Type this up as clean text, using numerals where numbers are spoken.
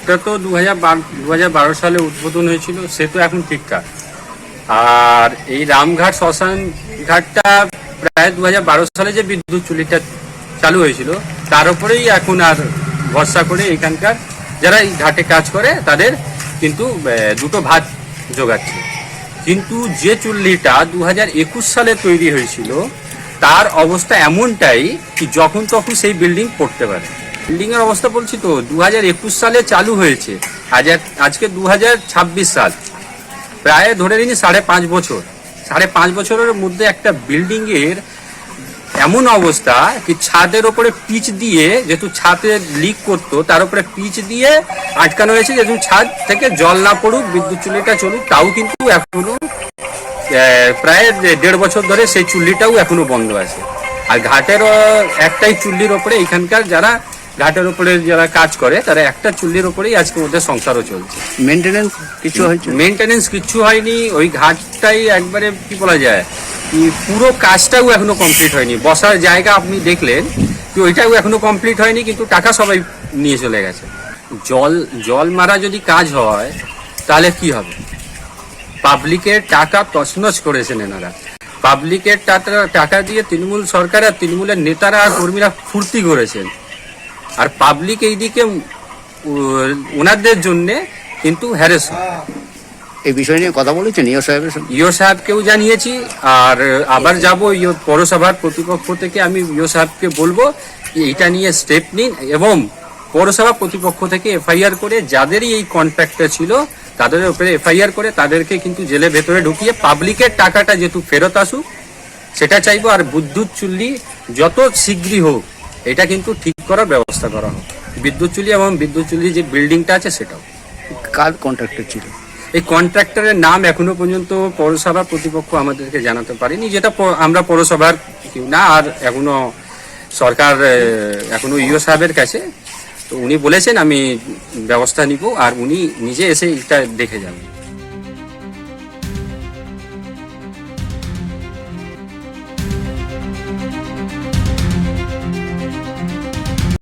ঘাটটা তো 2012 সালে উদ্বোধন হয়েছিল, সে তো এখন ঠিকঠাক। আর এই রামঘাট শ্মশান ঘাটটা প্রায় 2012 সালে যে বিদ্যুৎ চুল্লিটা চালু হয়েছিল তার উপরেই এখন আর ভরসা করে এখানকার যারা এই ঘাটে কাজ করে তাদের কিন্তু দুটো ভাত জোগাচ্ছে। কিন্তু যে চুল্লিটা 2021 সালে তৈরি হয়েছিল তার অবস্থা এমনটাই কি যখন তখন সেই বিল্ডিং পড়তে পারে। বিল্ডিং এর অবস্থা বলছি তো 2021 সালে চালু হয়েছে, আজকে 2026 সাল, প্রায় ধরে নিন 5.5 বছর। 5.5 বছরের মধ্যে একটা বিল্ডিং এর এমন অবস্থা কি ছাদের উপরে পিচ দিয়ে, যেহেতু ছাদে লিক করতো তার উপরে পিচ দিয়ে আটকানো হয়েছে, যেহেতু ছাদ থেকে জল না পড়ুক, বিদ্যুৎ চুল্লিটা চলুক। তাও কিন্তু এখনো প্রায় 1.5 বছর ধরে সেই চুল্লিটাও এখনো বন্ধ আছে। আর ঘাটের একটাই চুল্লির ওপরে এখানকার যারা ঘাটের উপরে যারা কাজ করে তারা একটা চুল্লির ওপরেই আজকের মধ্যে সংসারও চলছে। মেনটেনেন্স কিছু হয়েছে? মেনটেনেন্স কিচ্ছু হয়নি। ওই ঘাটটাই একবারে কি বলা যায়, পুরো কাজটাও এখনো কমপ্লিট হয়নি। বসার জায়গা আপনি দেখলেন কি ওইটাও এখনো কমপ্লিট হয়নি, কিন্তু টাকা সবাই নিয়ে চলে গেছে। জল মারা যদি কাজ হয় তাহলে কি হবে? পাবলিকের টাকা তছনছ করেছেন এনারা। পাবলিকের টাকা দিয়ে তৃণমূল সরকার আর তৃণমূলের নেতারা আর কর্মীরা ফুর্তি করেছেন, আর পাবলিক এইদিকে ওনাদের জন্যে কিন্তু হ্যারেস হয়। এই বিষয় নিয়ে কথা বলেছেন ইও সাহেবের সঙ্গে? ইও সাহেবকেও জানিয়েছি, আর আবার যাব পৌরসভার প্রতিপক্ষ থেকে আমি ইও সাহেবকে বলবো এইটা নিয়ে স্টেপ নিন, এবং পৌরসভা প্রতিপক্ষ থেকে এফআইআর করে যাদেরই এই কন্ট্রাক্টটা ছিল তাদের উপরে এফআইআর করে তাদেরকে কিন্তু জেলের ভেতরে ঢুকিয়ে পাবলিকের টাকাটা যেহেতু ফেরত আসুক সেটা চাইবো। আর বিদ্যুৎ চুল্লি যত শীঘ্রই হোক এটা কিন্তু ঠিক করার ব্যবস্থা করা হোক। বিদ্যুৎ চুল্লি এবং বিদ্যুৎ চুল্লি যে বিল্ডিংটা আছে সেটাও। কার কন্ট্রাক্টর ছিল? এই কন্ট্রাক্টরের নাম এখনো পর্যন্ত পৌরসভা প্রতিপক্ষ আমাদেরকে জানাতে পারেনি, যেটা আমরা পৌরসভার কেউ না। আর এখনো সরকার এখনো ইও সাহেবের কাছে, তো উনি বলেছেন আমি ব্যবস্থা নিব, আর উনি নিজে এসে এটা দেখে যাবেন।